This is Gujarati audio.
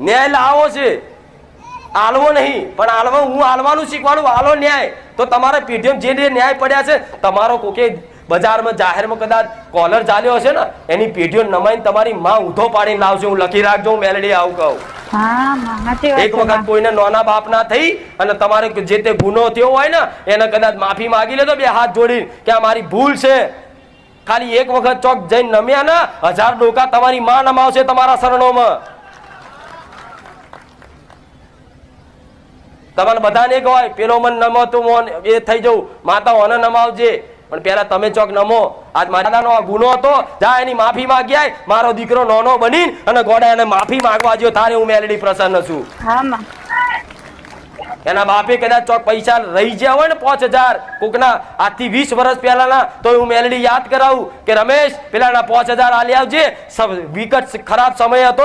ન્યાય લાવો છે, આલવો નહીં, પણ આલવા હું આલવાનું શીખવાડું, આલો ન્યાય. તો તમારા પેઢીમાં જે ન્યાય પડ્યા છે, તમારો કોકે બજારમાં જાહેરમાં કદાચ કોલર ચાલ્યો હશે ને, એની પેઢીઓ નમાઈને તમારી માં ઊંધો પાડીને લાવશે. હું લખી રાખજો, હું મેલેડી આવું કહું. એક વખત કોઈને નાના બાપ ના થઈ અને તમારે જે તે ગુનો થયો હોય ને એને કદાચ માફી માંગી લેતો બે હાથ જોડીને કે આ મારી ભૂલ છે. ખાલી એક વખત ચોક જઈને નમ્યા ને 1000 ડોકા તમારી માં નમાવશે તમારા શરણોમાં. તમારે બધાને કહેવાય પેલો મન નમો તું મોન એ થઈ જવું, માતા ઓને નમાવજે, પણ પેલા તમે ચોક નમો. આજ મારા દાદાનો આ ગુનો હતો, જા એની માફી માંગ્યા. મારો દીકરો નાનો બનીને અને ગોડા એને માફી માંગવા જ્યો, તારે હું મેલેડી પ્રસન્ન છું. એના બાપે કદાચ ચોક પૈસા રહી ગયા હોય ને 5000 કોકના આજથી 20 વર્ષ પહેલાના, તો હું મેલેડી યાદ કરાવું કે રમેશ પેલાના 5000 આલી આવજે. વિકટ ખરાબ સમય હતો.